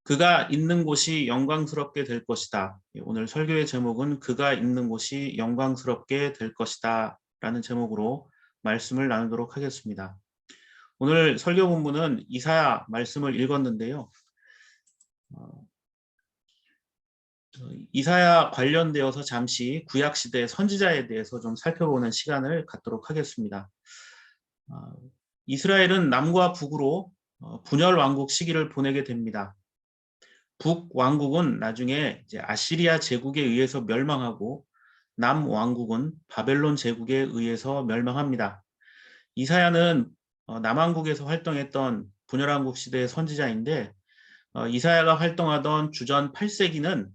그가 있는 곳이 영광스럽게 될 것이다. 오늘 설교의 제목은 그가 있는 곳이 영광스럽게 될 것이다 라는 제목으로 말씀을 나누도록 하겠습니다. 오늘 설교 본문은 이사야 말씀을 읽었는데요. 이사야 관련되어서 잠시 구약시대 선지자에 대해서 좀 살펴보는 시간을 갖도록 하겠습니다. 이스라엘은 남과 북으로 분열 왕국 시기를 보내게 됩니다. 북왕국은 나중에 이제 아시리아 제국에 의해서 멸망하고 남왕국은 바벨론 제국에 의해서 멸망합니다. 이사야는 남왕국에서 활동했던 분열왕국 시대의 선지자인데 이사야가 활동하던 주전 8세기는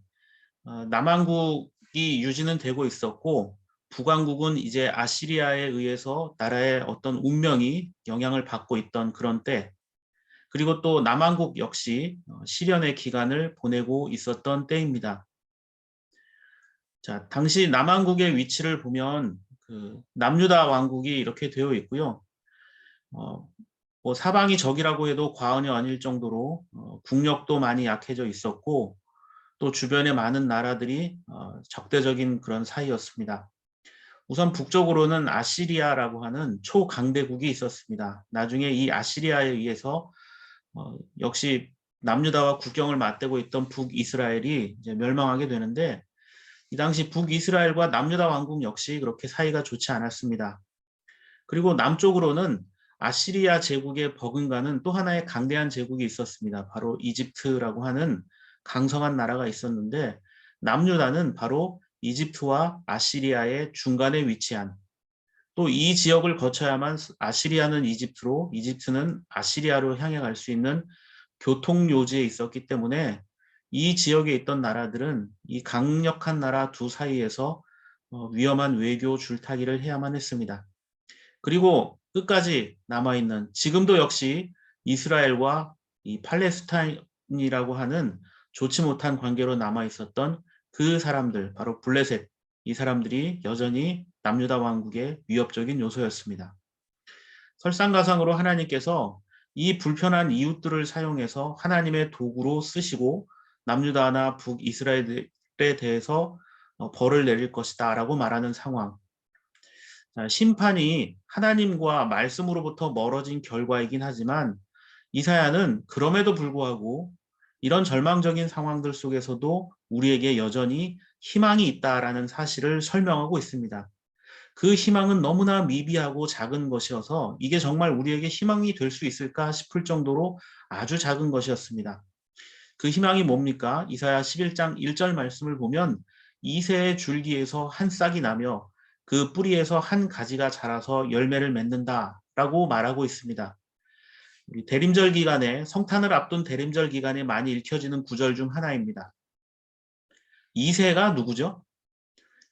남왕국이 유지는 되고 있었고 북왕국은 이제 아시리아에 의해서 나라의 어떤 운명이 영향을 받고 있던 그런 때, 그리고 또 남왕국 역시 시련의 기간을 보내고 있었던 때입니다. 자, 당시 남왕국의 위치를 보면 남유다 왕국이 이렇게 되어 있고요. 뭐 사방이 적이라고 해도 과언이 아닐 정도로 국력도 많이 약해져 있었고 또 주변에 많은 나라들이 적대적인 그런 사이였습니다. 우선 북쪽으로는 아시리아라고 하는 초강대국이 있었습니다. 나중에 이 아시리아에 의해서 역시 남유다와 국경을 맞대고 있던 북이스라엘이 이제 멸망하게 되는데, 이 당시 북이스라엘과 남유다 왕국 역시 그렇게 사이가 좋지 않았습니다. 그리고 남쪽으로는 아시리아 제국에 버금가는 또 하나의 강대한 제국이 있었습니다. 바로 이집트라고 하는 강성한 나라가 있었는데, 남유다는 바로 이집트와 아시리아의 중간에 위치한, 또 이 지역을 거쳐야만 아시리아는 이집트로, 이집트는 아시리아로 향해 갈 수 있는 교통요지에 있었기 때문에 이 지역에 있던 나라들은 이 강력한 나라 두 사이에서 위험한 외교 줄타기를 해야만 했습니다. 그리고 끝까지 남아있는, 지금도 역시 이스라엘과 이 팔레스타인이라고 하는 좋지 못한 관계로 남아있었던 그 사람들, 바로 블레셋, 이 사람들이 여전히 남유다 왕국의 위협적인 요소였습니다. 설상가상으로 하나님께서 이 불편한 이웃들을 사용해서 하나님의 도구로 쓰시고 남유다나 북이스라엘에 대해서 벌을 내릴 것이다 라고 말하는 상황. 심판이 하나님과 말씀으로부터 멀어진 결과이긴 하지만 이사야는 그럼에도 불구하고 이런 절망적인 상황들 속에서도 우리에게 여전히 희망이 있다라는 사실을 설명하고 있습니다. 그 희망은 너무나 미비하고 작은 것이어서 이게 정말 우리에게 희망이 될 수 있을까 싶을 정도로 아주 작은 것이었습니다. 그 희망이 뭡니까? 이사야 11장 1절 말씀을 보면 이새의 줄기에서 한 싹이 나며 그 뿌리에서 한 가지가 자라서 열매를 맺는다 라고 말하고 있습니다. 우리 대림절 기간에, 성탄을 앞둔 대림절 기간에 많이 읽혀지는 구절 중 하나입니다. 이새가 누구죠?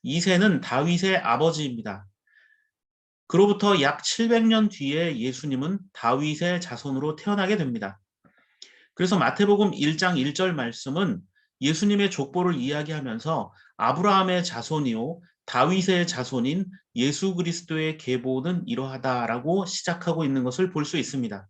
이새는 다윗의 아버지입니다. 그로부터 약 700년 뒤에 예수님은 다윗의 자손으로 태어나게 됩니다. 그래서 마태복음 1장 1절 말씀은 예수님의 족보를 이야기하면서 아브라함의 자손이요 다윗의 자손인 예수 그리스도의 계보는 이러하다라고 시작하고 있는 것을 볼 수 있습니다.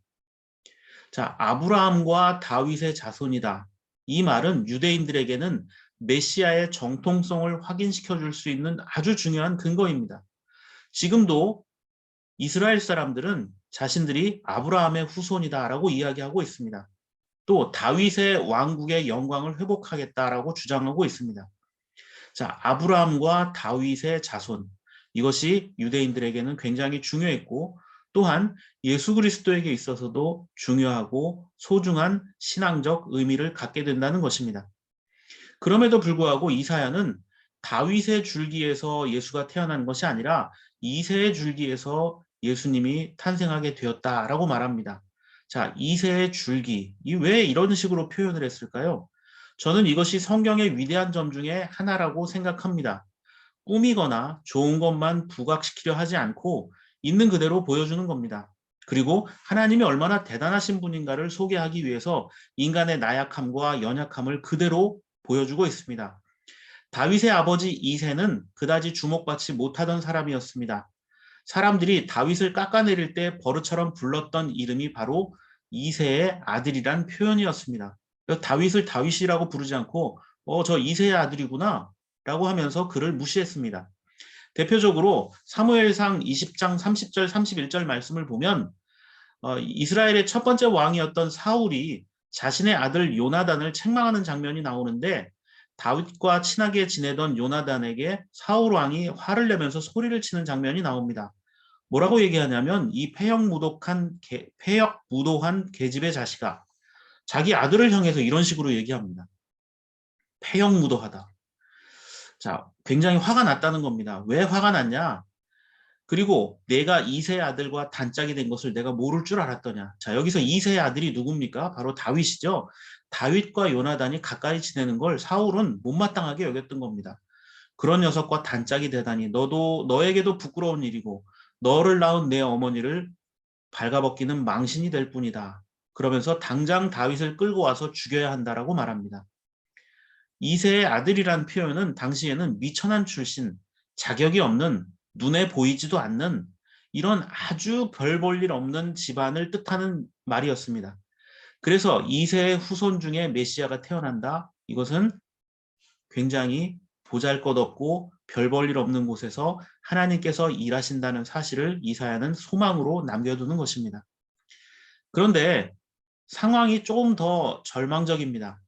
자, 아브라함과 다윗의 자손이다. 이 말은 유대인들에게는 메시아의 정통성을 확인시켜 줄 수 있는 아주 중요한 근거입니다. 지금도 이스라엘 사람들은 자신들이 아브라함의 후손이다라고 이야기하고 있습니다. 또 다윗의 왕국의 영광을 회복하겠다라고 주장하고 있습니다. 자, 아브라함과 다윗의 자손, 이것이 유대인들에게는 굉장히 중요했고 또한 예수 그리스도에게 있어서도 중요하고 소중한 신앙적 의미를 갖게 된다는 것입니다. 그럼에도 불구하고 이사야는 다윗의 줄기에서 예수가 태어난 것이 아니라 이새의 줄기에서 예수님이 탄생하게 되었다라고 말합니다. 자, 이새의 줄기, 이 왜 이런 식으로 표현을 했을까요? 저는 이것이 성경의 위대한 점 중에 하나라고 생각합니다. 꾸미거나 좋은 것만 부각시키려 하지 않고 있는 그대로 보여주는 겁니다. 그리고 하나님이 얼마나 대단하신 분인가를 소개하기 위해서 인간의 나약함과 연약함을 그대로 보여주고 있습니다. 다윗의 아버지 이새는 그다지 주목받지 못하던 사람이었습니다. 사람들이 다윗을 깎아내릴 때 버릇처럼 불렀던 이름이 바로 이새의 아들이란 표현이었습니다. 그래서 다윗을 다윗이라고 부르지 않고 저 이새의 아들이구나 라고 하면서 그를 무시했습니다. 대표적으로 사무엘상 20장 30절 31절 말씀을 보면 이스라엘의 첫 번째 왕이었던 사울이 자신의 아들 요나단을 책망하는 장면이 나오는데 다윗과 친하게 지내던 요나단에게 사울 왕이 화를 내면서 소리를 치는 장면이 나옵니다. 뭐라고 얘기하냐면 이 패역무도한 계집의 자식아, 자기 아들을 향해서 이런 식으로 얘기합니다. 패역무도하다. 자, 굉장히 화가 났다는 겁니다. 왜 화가 났냐? 그리고 내가 이세의 아들과 단짝이 된 것을 내가 모를 줄 알았더냐. 자, 여기서 이세의 아들이 누굽니까? 바로 다윗이죠. 다윗과 요나단이 가까이 지내는 걸 사울은 못마땅하게 여겼던 겁니다. 그런 녀석과 단짝이 되다니 너에게도 부끄러운 일이고 너를 낳은 내 어머니를 발가벗기는 망신이 될 뿐이다. 그러면서 당장 다윗을 끌고 와서 죽여야 한다라고 말합니다. 이세의 아들이란 표현은 당시에는 미천한 출신, 자격이 없는, 눈에 보이지도 않는 이런 아주 별 볼 일 없는 집안을 뜻하는 말이었습니다. 그래서 이세의 후손 중에 메시아가 태어난다. 이것은 굉장히 보잘것없고 별 볼 일 없는 곳에서 하나님께서 일하신다는 사실을 이사야는 소망으로 남겨두는 것입니다. 그런데 상황이 조금 더 절망적입니다.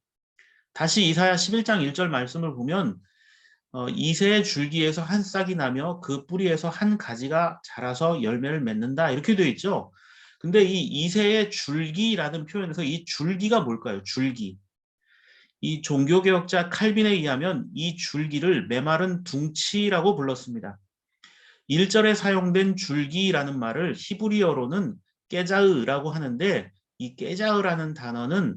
다시 이사야 11장 1절 말씀을 보면 이새의 줄기에서 한 싹이 나며 그 뿌리에서 한 가지가 자라서 열매를 맺는다 이렇게 되어 있죠. 근데 이 이새의 줄기라는 표현에서 이 줄기가 뭘까요? 줄기. 이 종교개혁자 칼빈에 의하면 이 줄기를 메마른 둥치라고 불렀습니다. 1절에 사용된 줄기라는 말을 히브리어로는 깨자으라고 하는데 이 깨자으라는 단어는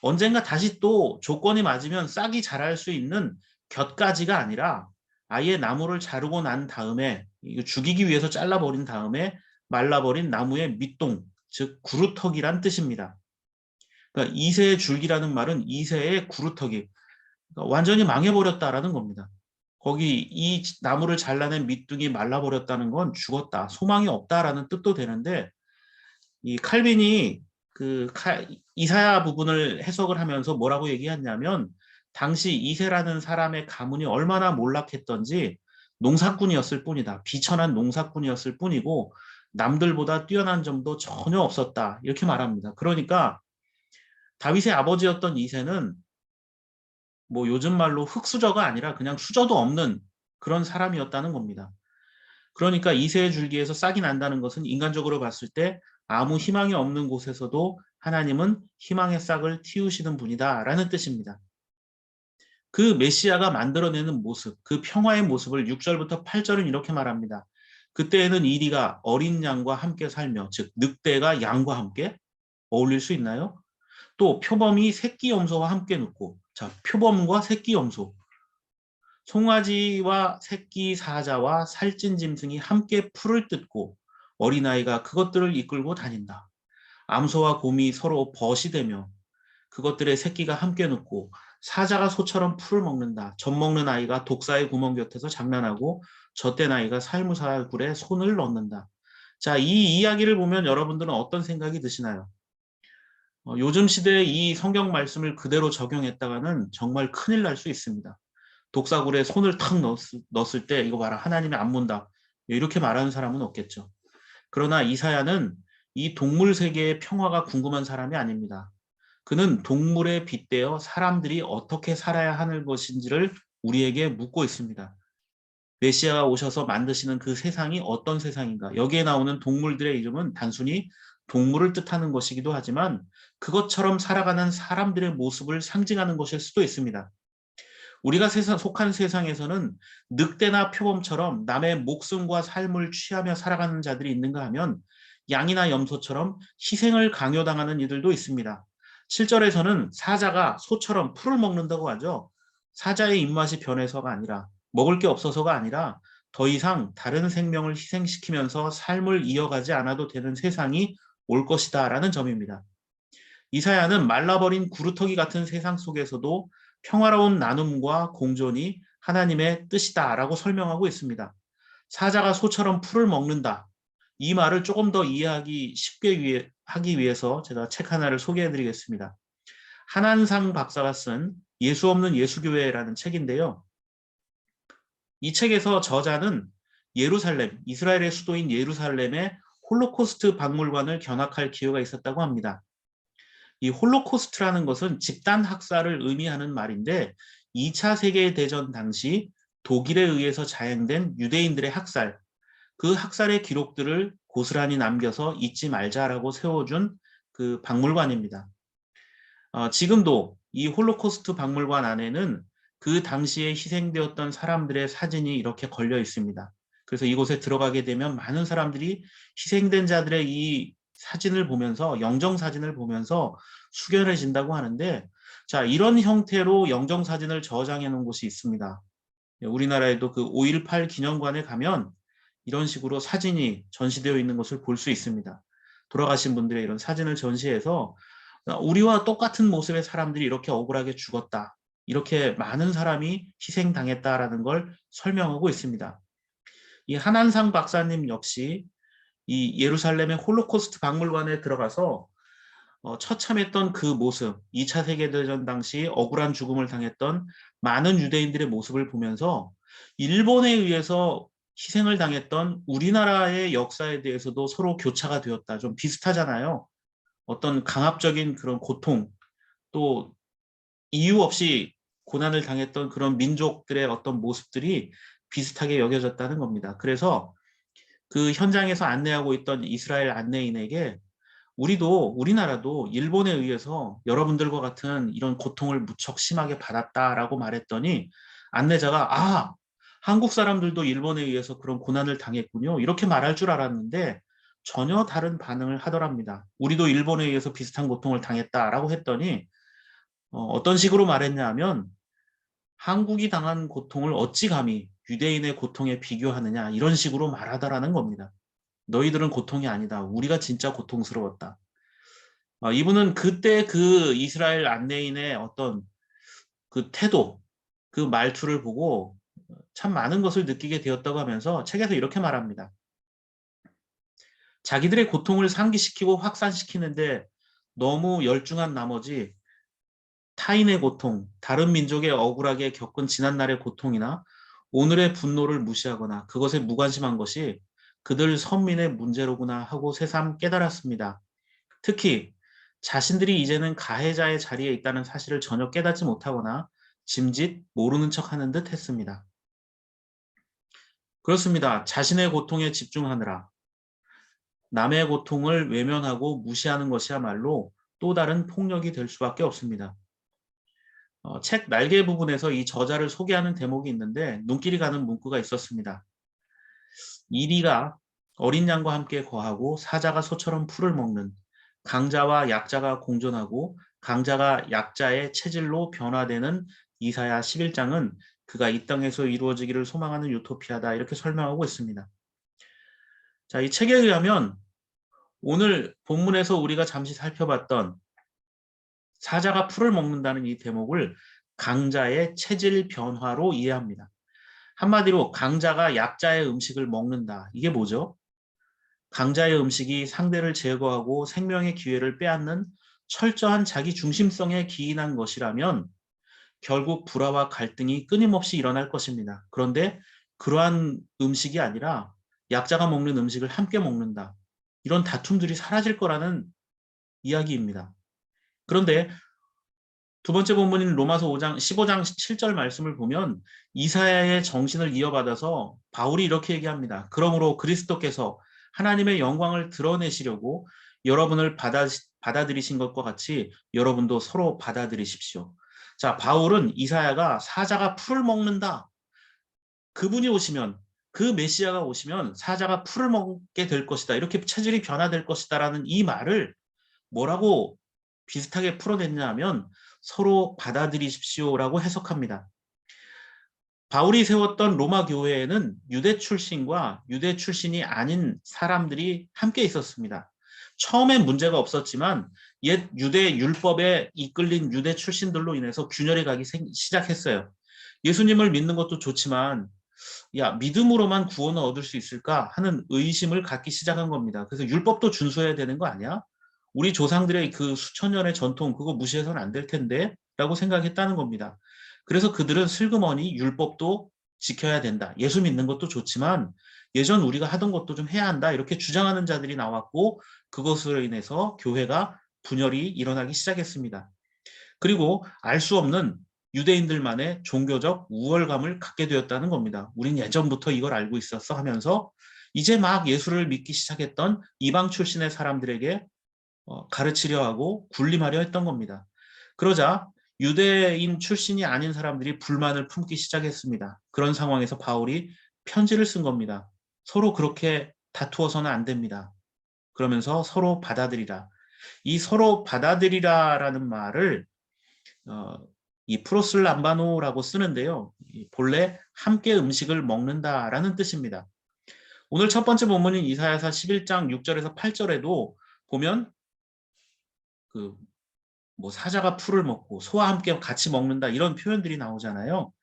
언젠가 다시 또 조건이 맞으면 싹이 자랄 수 있는 곁가지가 아니라 아예 나무를 자르고 난 다음에 이거 죽이기 위해서 잘라버린 다음에 말라버린 나무의 밑동, 즉 구루터기란 뜻입니다. 그러니까 이새의 줄기라는 말은 이새의 구루터기, 그러니까 완전히 망해버렸다라는 겁니다. 거기 이 나무를 잘라낸 밑둥이 말라버렸다는 건 죽었다, 소망이 없다라는 뜻도 되는데 이 칼빈이 이사야 부분을 해석을 하면서 뭐라고 얘기했냐면 당시 이세라는 사람의 가문이 얼마나 몰락했던지 농사꾼이었을 뿐이다. 비천한 농사꾼이었을 뿐이고 남들보다 뛰어난 점도 전혀 없었다. 이렇게 말합니다. 그러니까 다윗의 아버지였던 이세는 뭐 요즘 말로 흙수저가 아니라 그냥 수저도 없는 그런 사람이었다는 겁니다. 그러니까 이새의 줄기에서 싹이 난다는 것은 인간적으로 봤을 때 아무 희망이 없는 곳에서도 하나님은 희망의 싹을 틔우시는 분이다라는 뜻입니다. 그 메시아가 만들어내는 모습, 그 평화의 모습을 6절부터 8절은 이렇게 말합니다. 그때에는 이리가 어린 양과 함께 살며, 즉 늑대가 양과 함께 어울릴 수 있나요? 또 표범이 새끼 염소와 함께 눕고, 자, 표범과 새끼 염소, 송아지와 새끼 사자와 살찐 짐승이 함께 풀을 뜯고 어린아이가 그것들을 이끌고 다닌다. 암소와 곰이 서로 벗이 되며 그것들의 새끼가 함께 눕고 사자가 소처럼 풀을 먹는다. 젖 먹는 아이가 독사의 구멍 곁에서 장난하고 젖된 아이가 살무사 굴에 손을 넣는다. 자, 이 이야기를 보면 여러분들은 어떤 생각이 드시나요? 요즘 시대에 이 성경 말씀을 그대로 적용했다가는 정말 큰일 날 수 있습니다. 독사굴에 손을 탁 넣었을 때 이거 봐라 하나님이 안 본다 이렇게 말하는 사람은 없겠죠. 그러나 이사야는 이 동물 세계의 평화가 궁금한 사람이 아닙니다. 그는 동물에 빗대어 사람들이 어떻게 살아야 하는 것인지를 우리에게 묻고 있습니다. 메시아가 오셔서 만드시는 그 세상이 어떤 세상인가. 여기에 나오는 동물들의 이름은 단순히 동물을 뜻하는 것이기도 하지만 그것처럼 살아가는 사람들의 모습을 상징하는 것일 수도 있습니다. 우리가 속한 세상에서는 늑대나 표범처럼 남의 목숨과 삶을 취하며 살아가는 자들이 있는가 하면 양이나 염소처럼 희생을 강요당하는 이들도 있습니다. 7절에서는 사자가 소처럼 풀을 먹는다고 하죠. 사자의 입맛이 변해서가 아니라 먹을 게 없어서가 아니라 더 이상 다른 생명을 희생시키면서 삶을 이어가지 않아도 되는 세상이 올 것이다 라는 점입니다. 이사야는 말라버린 구루터기 같은 세상 속에서도 평화로운 나눔과 공존이 하나님의 뜻이다라고 설명하고 있습니다. 사자가 소처럼 풀을 먹는다. 이 말을 조금 더 이해하기 쉽게 하기 위해서 제가 책 하나를 소개해 드리겠습니다. 한한상 박사가 쓴 예수 없는 예수교회라는 책인데요. 이 책에서 저자는 예루살렘, 이스라엘의 수도인 예루살렘의 홀로코스트 박물관을 견학할 기회가 있었다고 합니다. 이 홀로코스트라는 것은 집단 학살을 의미하는 말인데 2차 세계대전 당시 독일에 의해서 자행된 유대인들의 학살, 그 학살의 기록들을 고스란히 남겨서 잊지 말자라고 세워준 그 박물관입니다. 지금도 이 홀로코스트 박물관 안에는 그 당시에 희생되었던 사람들의 사진이 이렇게 걸려 있습니다. 그래서 이곳에 들어가게 되면 많은 사람들이 희생된 자들의 이 사진을 보면서, 영정사진을 보면서 숙연해진다고 하는데, 자, 이런 형태로 영정사진을 저장해 놓은 곳이 있습니다. 우리나라에도 그 5.18 기념관에 가면 이런 식으로 사진이 전시되어 있는 것을 볼 수 있습니다. 돌아가신 분들의 이런 사진을 전시해서 우리와 똑같은 모습의 사람들이 이렇게 억울하게 죽었다. 이렇게 많은 사람이 희생당했다라는 걸 설명하고 있습니다. 이 한한상 박사님 역시 이 예루살렘의 홀로코스트 박물관에 들어가서 처참했던 그 모습, 2차 세계대전 당시 억울한 죽음을 당했던 많은 유대인들의 모습을 보면서 일본에 의해서 희생을 당했던 우리나라의 역사에 대해서도 서로 교차가 되었다. 좀 비슷하잖아요. 어떤 강압적인 그런 고통, 또 이유 없이 고난을 당했던 그런 민족들의 어떤 모습들이 비슷하게 여겨졌다는 겁니다. 그래서 그 현장에서 안내하고 있던 이스라엘 안내인에게 우리나라도 일본에 의해서 여러분들과 같은 이런 고통을 무척 심하게 받았다라고 말했더니 안내자가 한국 사람들도 일본에 의해서 그런 고난을 당했군요. 이렇게 말할 줄 알았는데 전혀 다른 반응을 하더랍니다. 우리도 일본에 의해서 비슷한 고통을 당했다라고 했더니 어떤 식으로 말했냐 하면 한국이 당한 고통을 어찌 감히 유대인의 고통에 비교하느냐 이런 식으로 말하다라는 겁니다. 너희들은 고통이 아니다. 우리가 진짜 고통스러웠다. 이분은 그때 그 이스라엘 안내인의 어떤 그 태도, 그 말투를 보고 참 많은 것을 느끼게 되었다고 하면서 책에서 이렇게 말합니다. 자기들의 고통을 상기시키고 확산시키는데 너무 열중한 나머지 타인의 고통, 다른 민족의 억울하게 겪은 지난날의 고통이나 오늘의 분노를 무시하거나 그것에 무관심한 것이 그들 선민의 문제로구나 하고 새삼 깨달았습니다. 특히 자신들이 이제는 가해자의 자리에 있다는 사실을 전혀 깨닫지 못하거나 짐짓 모르는 척하는 듯 했습니다. 그렇습니다. 자신의 고통에 집중하느라 남의 고통을 외면하고 무시하는 것이야말로 또 다른 폭력이 될 수밖에 없습니다. 책 날개 부분에서 이 저자를 소개하는 대목이 있는데 눈길이 가는 문구가 있었습니다. 이리가 어린 양과 함께 거하고 사자가 소처럼 풀을 먹는 강자와 약자가 공존하고 강자가 약자의 체질로 변화되는 이사야 11장은 그가 이 땅에서 이루어지기를 소망하는 유토피아다 이렇게 설명하고 있습니다. 자, 이 책에 의하면 오늘 본문에서 우리가 잠시 살펴봤던 사자가 풀을 먹는다는 이 대목을 강자의 체질 변화로 이해합니다. 한마디로 강자가 약자의 음식을 먹는다. 이게 뭐죠? 강자의 음식이 상대를 제거하고 생명의 기회를 빼앗는 철저한 자기 중심성에 기인한 것이라면 결국 불화와 갈등이 끊임없이 일어날 것입니다. 그런데 그러한 음식이 아니라 약자가 먹는 음식을 함께 먹는다. 이런 다툼들이 사라질 거라는 이야기입니다. 그런데 두 번째 본문인 로마서 5장 15장 7절 말씀을 보면 이사야의 정신을 이어받아서 바울이 이렇게 얘기합니다. 그러므로 그리스도께서 하나님의 영광을 드러내시려고 여러분을 받아들이신 것과 같이 여러분도 서로 받아들이십시오. 자, 바울은 이사야가 사자가 풀을 먹는다. 그분이 오시면 그 메시아가 오시면 사자가 풀을 먹게 될 것이다. 이렇게 체질이 변화될 것이다라는 이 말을 뭐라고 비슷하게 풀어냈냐 하면 서로 받아들이십시오라고 해석합니다. 바울이 세웠던 로마 교회에는 유대 출신과 유대 출신이 아닌 사람들이 함께 있었습니다. 처음엔 문제가 없었지만 옛 유대 율법에 이끌린 유대 출신들로 인해서 균열이 가기 시작했어요. 예수님을 믿는 것도 좋지만 믿음으로만 구원을 얻을 수 있을까 하는 의심을 갖기 시작한 겁니다. 그래서 율법도 준수해야 되는 거 아니야? 우리 조상들의 그 수천 년의 전통 그거 무시해서는 안 될 텐데 라고 생각했다는 겁니다. 그래서 그들은 슬그머니 율법도 지켜야 된다. 예수 믿는 것도 좋지만 예전 우리가 하던 것도 좀 해야 한다. 이렇게 주장하는 자들이 나왔고 그것으로 인해서 교회가 분열이 일어나기 시작했습니다. 그리고 알 수 없는 유대인들만의 종교적 우월감을 갖게 되었다는 겁니다. 우린 예전부터 이걸 알고 있었어 하면서 이제 막 예수를 믿기 시작했던 이방 출신의 사람들에게 가르치려 하고 군림하려 했던 겁니다. 그러자 유대인 출신이 아닌 사람들이 불만을 품기 시작했습니다. 그런 상황에서 바울이 편지를 쓴 겁니다. 서로 그렇게 다투어서는 안 됩니다. 그러면서 서로 받아들이라. 이 서로 받아들이라라는 말을 이 프로슬람바노라고 쓰는데요. 본래 함께 음식을 먹는다라는 뜻입니다. 오늘 첫 번째 본문인 이사야서 11장 6절에서 8절에도 보면 그 뭐 사자가 풀을 먹고 소와 함께 같이 먹는다 이런 표현들이 나오잖아요.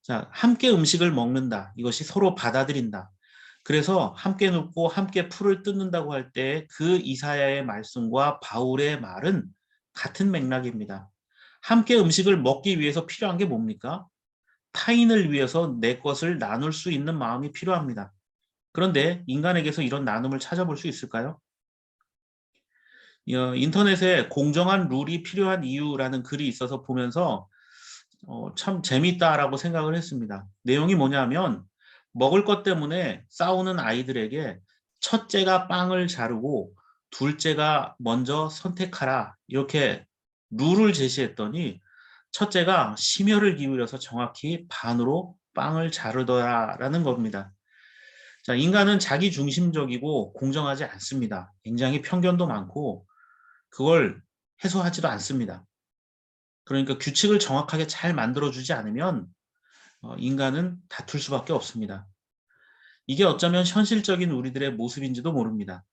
자, 함께 음식을 먹는다. 이것이 서로 받아들인다. 그래서 함께 눕고 함께 풀을 뜯는다고 할 때 그 이사야의 말씀과 바울의 말은 같은 맥락입니다. 함께 음식을 먹기 위해서 필요한 게 뭡니까? 타인을 위해서 내 것을 나눌 수 있는 마음이 필요합니다. 그런데 인간에게서 이런 나눔을 찾아볼 수 있을까요? 인터넷에 공정한 룰이 필요한 이유라는 글이 있어서 보면서 참 재밌다라고 생각을 했습니다. 내용이 뭐냐면 먹을 것 때문에 싸우는 아이들에게 첫째가 빵을 자르고 둘째가 먼저 선택하라 이렇게 룰을 제시했더니 첫째가 심혈을 기울여서 정확히 반으로 빵을 자르더라라는 겁니다. 자, 인간은 자기 중심적이고 공정하지 않습니다. 굉장히 편견도 많고 그걸 해소하지도 않습니다. 그러니까 규칙을 정확하게 잘 만들어주지 않으면 인간은 다툴 수밖에 없습니다. 이게 어쩌면 현실적인 우리들의 모습인지도 모릅니다.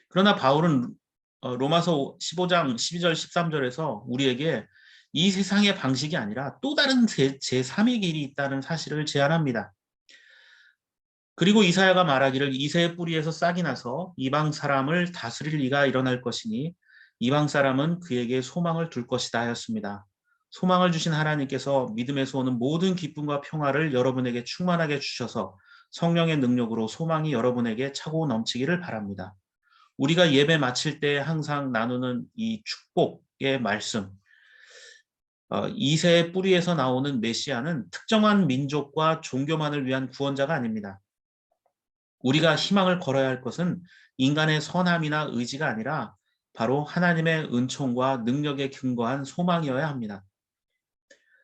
그러나 바울은 로마서 15장 12절 13절에서 우리에게 이 세상의 방식이 아니라 또 다른 제3의 길이 있다는 사실을 제안합니다. 그리고 이사야가 말하기를 이새의 뿌리에서 싹이 나서 이방 사람을 다스릴 이가 일어날 것이니 이방 사람은 그에게 소망을 둘 것이다 하였습니다. 소망을 주신 하나님께서 믿음에서 오는 모든 기쁨과 평화를 여러분에게 충만하게 주셔서 성령의 능력으로 소망이 여러분에게 차고 넘치기를 바랍니다. 우리가 예배 마칠 때 항상 나누는 이 축복의 말씀, 이새의 뿌리에서 나오는 메시아는 특정한 민족과 종교만을 위한 구원자가 아닙니다. 우리가 희망을 걸어야 할 것은 인간의 선함이나 의지가 아니라 바로 하나님의 은총과 능력에 근거한 소망이어야 합니다.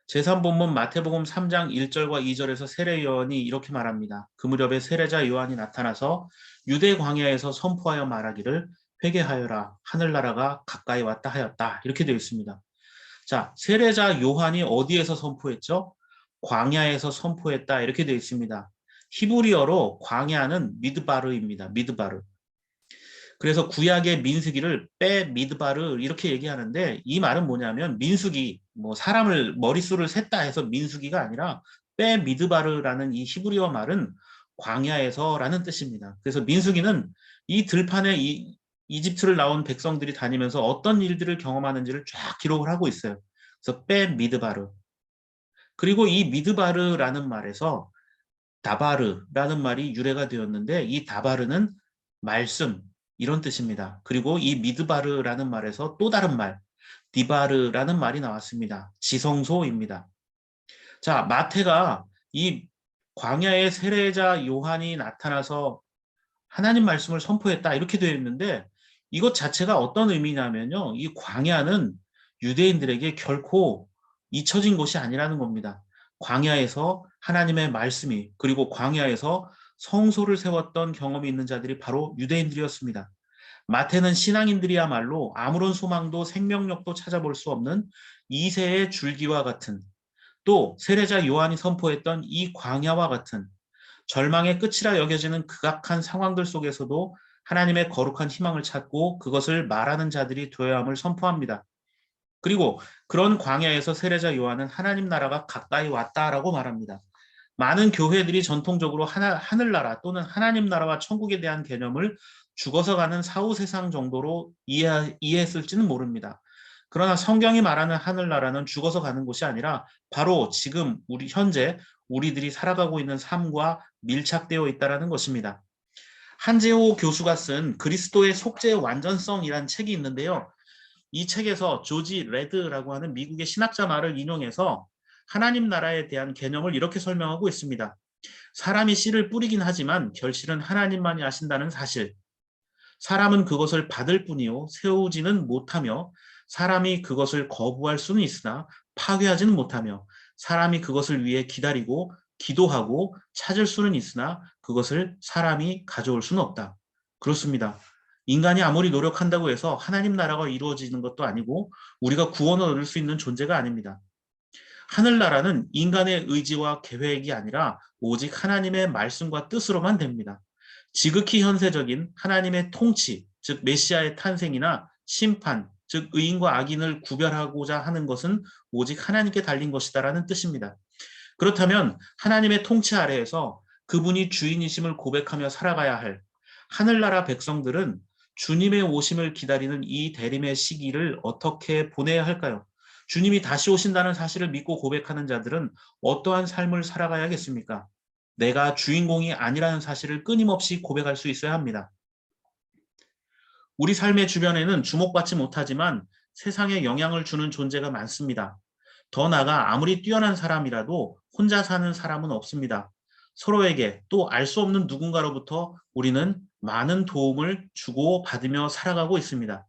제3본문 마태복음 3장 1절과 2절에서 세례 요한이 이렇게 말합니다. 그 무렵에 세례자 요한이 나타나서 유대 광야에서 선포하여 말하기를 회개하여라 하늘나라가 가까이 왔다 하였다 이렇게 되어 있습니다. 자, 세례자 요한이 어디에서 선포했죠? 광야에서 선포했다 이렇게 되어 있습니다. 히브리어로 광야는 미드바르입니다. 미드바르. 그래서 구약의 민수기를 빼 미드바르 이렇게 얘기하는데 이 말은 뭐냐면 민수기 뭐 사람을 머릿수를 셌다 해서 민수기가 아니라 빼 미드바르라는 이 히브리어 말은 광야에서라는 뜻입니다. 그래서 민수기는 이 들판에 이집트를 나온 백성들이 다니면서 어떤 일들을 경험하는지를 쫙 기록을 하고 있어요. 그래서 빼 미드바르. 그리고 이 미드바르라는 말에서 다바르라는 말이 유래가 되었는데 이 다바르는 말씀 이런 뜻입니다. 그리고 이 미드바르라는 말에서 또 다른 말 디바르라는 말이 나왔습니다. 지성소입니다. 자, 마태가 이 광야의 세례자 요한이 나타나서 하나님 말씀을 선포했다 이렇게 되어 있는데 이것 자체가 어떤 의미냐면요. 이 광야는 유대인들에게 결코 잊혀진 곳이 아니라는 겁니다. 광야에서 하나님의 말씀이 그리고 광야에서 성소를 세웠던 경험이 있는 자들이 바로 유대인들이었습니다. 마태는 신앙인들이야말로 아무런 소망도 생명력도 찾아볼 수 없는 이새의 줄기와 같은 또 세례자 요한이 선포했던 이 광야와 같은 절망의 끝이라 여겨지는 극악한 상황들 속에서도 하나님의 거룩한 희망을 찾고 그것을 말하는 자들이 되어야 함을 선포합니다. 그리고 그런 광야에서 세례자 요한은 하나님 나라가 가까이 왔다라고 말합니다. 많은 교회들이 전통적으로 하늘나라 또는 하나님 나라와 천국에 대한 개념을 죽어서 가는 사후 세상 정도로 이해했을지는 모릅니다. 그러나 성경이 말하는 하늘나라는 죽어서 가는 곳이 아니라 바로 지금 현재 우리들이 살아가고 있는 삶과 밀착되어 있다는 것입니다. 한재호 교수가 쓴 그리스도의 속죄의 완전성이라는 책이 있는데요. 이 책에서 조지 레드라고 하는 미국의 신학자 말을 인용해서 하나님 나라에 대한 개념을 이렇게 설명하고 있습니다. 사람이 씨를 뿌리긴 하지만 결실은 하나님만이 아신다는 사실. 사람은 그것을 받을 뿐이요 세우지는 못하며 사람이 그것을 거부할 수는 있으나 파괴하지는 못하며 사람이 그것을 위해 기다리고 기도하고 찾을 수는 있으나 그것을 사람이 가져올 수는 없다. 그렇습니다. 인간이 아무리 노력한다고 해서 하나님 나라가 이루어지는 것도 아니고 우리가 구원을 얻을 수 있는 존재가 아닙니다. 하늘나라는 인간의 의지와 계획이 아니라 오직 하나님의 말씀과 뜻으로만 됩니다. 지극히 현세적인 하나님의 통치, 즉 메시아의 탄생이나 심판, 즉 의인과 악인을 구별하고자 하는 것은 오직 하나님께 달린 것이다라는 뜻입니다. 그렇다면 하나님의 통치 아래에서 그분이 주인이심을 고백하며 살아가야 할 하늘나라 백성들은 주님의 오심을 기다리는 이 대림의 시기를 어떻게 보내야 할까요? 주님이 다시 오신다는 사실을 믿고 고백하는 자들은 어떠한 삶을 살아가야겠습니까? 내가 주인공이 아니라는 사실을 끊임없이 고백할 수 있어야 합니다. 우리 삶의 주변에는 주목받지 못하지만 세상에 영향을 주는 존재가 많습니다. 더 나아가 아무리 뛰어난 사람이라도 혼자 사는 사람은 없습니다. 서로에게 또 알 수 없는 누군가로부터 우리는 많은 도움을 주고 받으며 살아가고 있습니다.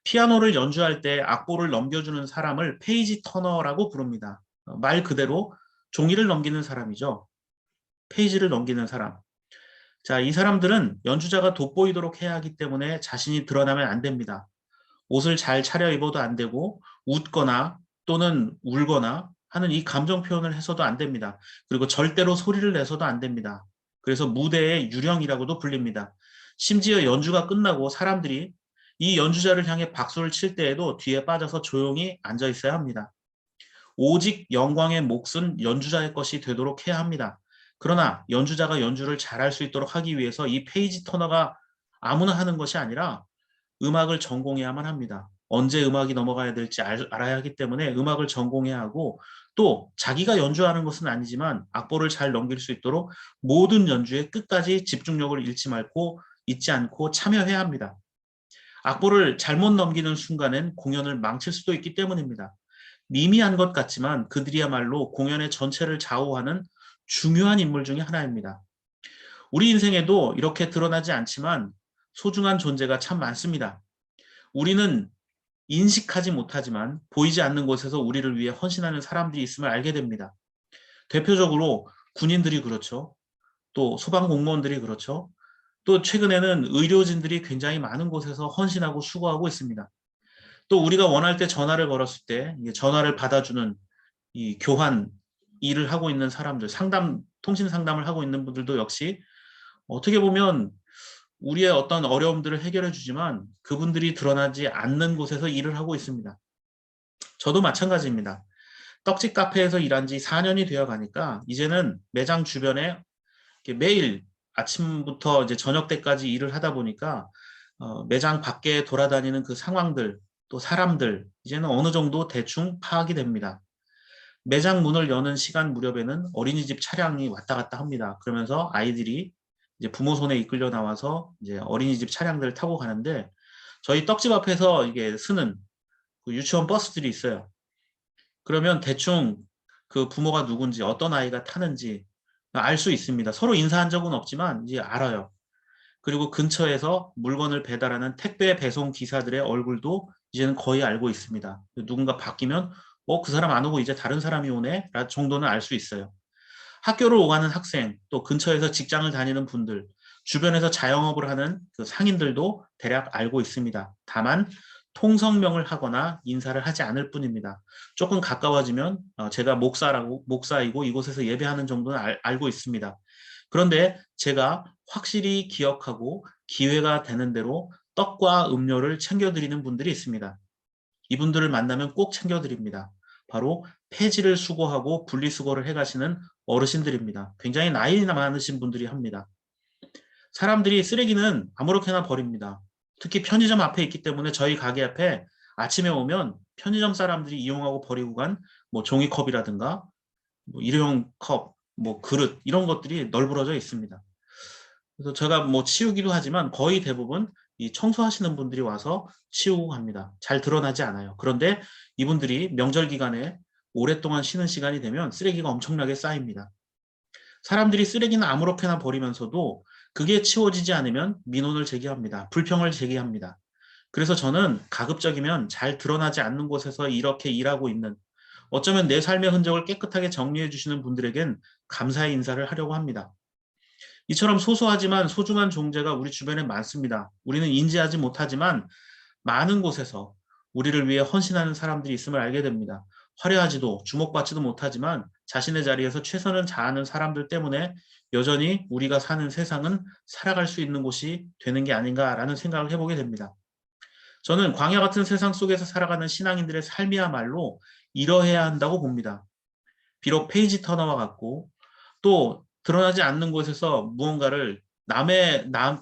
피아노를 연주할 때 악보를 넘겨주는 사람을 페이지 터너라고 부릅니다. 말 그대로 종이를 넘기는 사람이죠. 페이지를 넘기는 사람. 자, 이 사람들은 연주자가 돋보이도록 해야 하기 때문에 자신이 드러나면 안 됩니다. 옷을 잘 차려입어도 안 되고 웃거나 또는 울거나 하는 이 감정 표현을 해서도 안 됩니다. 그리고 절대로 소리를 내서도 안 됩니다. 그래서 무대의 유령이라고도 불립니다. 심지어 연주가 끝나고 사람들이 이 연주자를 향해 박수를 칠 때에도 뒤에 빠져서 조용히 앉아 있어야 합니다. 오직 영광의 몫은 연주자의 것이 되도록 해야 합니다. 그러나 연주자가 연주를 잘할 수 있도록 하기 위해서 이 페이지 터너가 아무나 하는 것이 아니라 음악을 전공해야만 합니다. 언제 음악이 넘어가야 될지 알아야 하기 때문에 음악을 전공해야 하고 또 자기가 연주하는 것은 아니지만 악보를 잘 넘길 수 있도록 모든 연주에 끝까지 집중력을 잊지 않고 참여해야 합니다. 악보를 잘못 넘기는 순간엔 공연을 망칠 수도 있기 때문입니다. 미미한 것 같지만 그들이야말로 공연의 전체를 좌우하는 중요한 인물 중에 하나입니다. 우리 인생에도 이렇게 드러나지 않지만 소중한 존재가 참 많습니다. 우리는 인식하지 못하지만 보이지 않는 곳에서 우리를 위해 헌신하는 사람들이 있음을 알게 됩니다. 대표적으로 군인들이 그렇죠. 또 소방공무원들이 그렇죠. 또 최근에는 의료진들이 굉장히 많은 곳에서 헌신하고 수고하고 있습니다. 또 우리가 원할 때 전화를 걸었을 때 전화를 받아주는 이 교환 일을 하고 있는 사람들, 통신 상담을 하고 있는 분들도 역시 어떻게 보면 우리의 어떤 어려움들을 해결해 주지만 그분들이 드러나지 않는 곳에서 일을 하고 있습니다. 저도 마찬가지입니다. 떡집 카페에서 일한 지 4년이 되어 가니까 이제는 매장 주변에 매일 아침부터 이제 저녁 때까지 일을 하다 보니까 매장 밖에 돌아다니는 그 상황들, 또 사람들 이제는 어느 정도 대충 파악이 됩니다. 매장 문을 여는 시간 무렵에는 어린이집 차량이 왔다 갔다 합니다. 그러면서 아이들이 이제 부모 손에 이끌려 나와서 이제 어린이집 차량들을 타고 가는데 저희 떡집 앞에서 이게 쓰는 그 유치원 버스들이 있어요. 그러면 대충 그 부모가 누군지 어떤 아이가 타는지 알 수 있습니다. 서로 인사한 적은 없지만 이제 알아요. 그리고 근처에서 물건을 배달하는 택배 배송 기사들의 얼굴도 이제는 거의 알고 있습니다. 누군가 바뀌면 그 사람 안 오고 이제 다른 사람이 오네 정도는 알 수 있어요. 학교를 오가는 학생, 또 근처에서 직장을 다니는 분들, 주변에서 자영업을 하는 그 상인들도 대략 알고 있습니다. 다만 통성명을 하거나 인사를 하지 않을 뿐입니다. 조금 가까워지면 제가 목사이고 이곳에서 예배하는 정도는 알고 있습니다. 그런데 제가 확실히 기억하고 기회가 되는 대로 떡과 음료를 챙겨드리는 분들이 있습니다. 이분들을 만나면 꼭 챙겨드립니다. 바로 폐지를 수거하고 분리수거를 해가시는 어르신들입니다. 굉장히 나이 많으신 분들이 합니다. 사람들이 쓰레기는 아무렇게나 버립니다. 특히 편의점 앞에 있기 때문에 저희 가게 앞에 아침에 오면 편의점 사람들이 이용하고 버리고 간 뭐 종이컵이라든가 뭐 일회용 컵, 뭐 그릇 이런 것들이 널브러져 있습니다. 그래서 제가 뭐 치우기도 하지만 거의 대부분 이 청소하시는 분들이 와서 치우고 갑니다. 잘 드러나지 않아요. 그런데 이분들이 명절 기간에 오랫동안 쉬는 시간이 되면 쓰레기가 엄청나게 쌓입니다. 사람들이 쓰레기는 아무렇게나 버리면서도 그게 치워지지 않으면 민원을 제기합니다. 불평을 제기합니다. 그래서 저는 가급적이면 잘 드러나지 않는 곳에서 이렇게 일하고 있는, 어쩌면 내 삶의 흔적을 깨끗하게 정리해 주시는 분들에겐 감사의 인사를 하려고 합니다. 이처럼 소소하지만 소중한 존재가 우리 주변에 많습니다. 우리는 인지하지 못하지만 많은 곳에서 우리를 위해 헌신하는 사람들이 있음을 알게 됩니다. 화려하지도 주목받지도 못하지만 자신의 자리에서 최선을 다하는 사람들 때문에 여전히 우리가 사는 세상은 살아갈 수 있는 곳이 되는 게 아닌가라는 생각을 해보게 됩니다. 저는 광야 같은 세상 속에서 살아가는 신앙인들의 삶이야말로 이러해야 한다고 봅니다. 비록 페이지 터너와 같고 또 드러나지 않는 곳에서 무언가를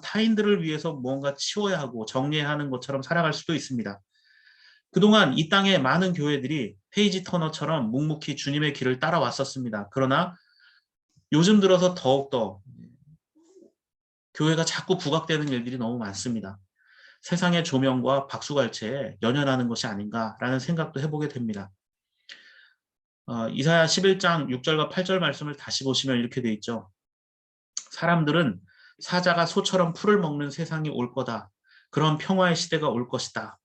타인들을 위해서 무언가 치워야 하고 정리해야 하는 것처럼 살아갈 수도 있습니다. 그동안 이 땅의 많은 교회들이 페이지 터너처럼 묵묵히 주님의 길을 따라왔었습니다. 그러나 요즘 들어서 더욱더 교회가 자꾸 부각되는 일들이 너무 많습니다. 세상의 조명과 박수갈채에 연연하는 것이 아닌가라는 생각도 해보게 됩니다. 이사야 11장 6절과 8절 말씀을 다시 보시면 이렇게 돼 있죠. 사람들은 사자가 소처럼 풀을 먹는 세상이 올 거다. 그런 평화의 시대가 올 것이다.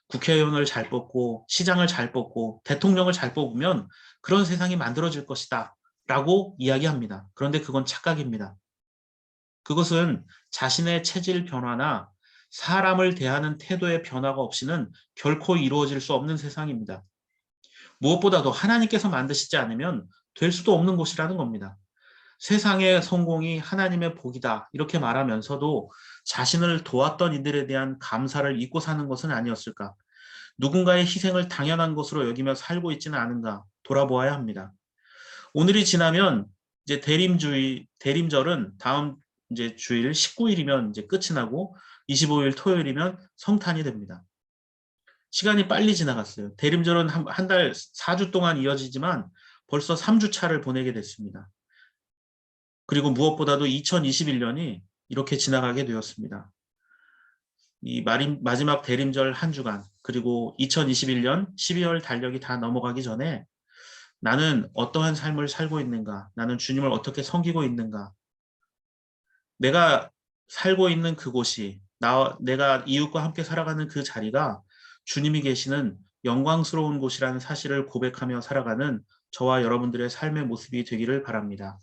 국회의원을 잘 뽑고 시장을 잘 뽑고 대통령을 잘 뽑으면 그런 세상이 만들어질 것이다. 라고 이야기합니다. 그런데 그건 착각입니다. 그것은 자신의 체질 변화나 사람을 대하는 태도의 변화가 없이는 결코 이루어질 수 없는 세상입니다. 무엇보다도 하나님께서 만드시지 않으면 될 수도 없는 곳이라는 겁니다. 세상의 성공이 하나님의 복이다 이렇게 말하면서도 자신을 도왔던 이들에 대한 감사를 잊고 사는 것은 아니었을까? 누군가의 희생을 당연한 것으로 여기며 살고 있지는 않은가 돌아보아야 합니다. 오늘이 지나면 이제 대림절은 다음 이제 주일 19일이면 이제 끝이 나고 25일 토요일이면 성탄이 됩니다. 시간이 빨리 지나갔어요. 대림절은 한 달 4주 동안 이어지지만 벌써 3주 차를 보내게 됐습니다. 그리고 무엇보다도 2021년이 이렇게 지나가게 되었습니다. 이 마지막 대림절 한 주간, 그리고 2021년 12월 달력이 다 넘어가기 전에 나는 어떠한 삶을 살고 있는가? 나는 주님을 어떻게 섬기고 있는가? 내가 살고 있는 그곳이, 내가 이웃과 함께 살아가는 그 자리가 주님이 계시는 영광스러운 곳이라는 사실을 고백하며 살아가는 저와 여러분들의 삶의 모습이 되기를 바랍니다.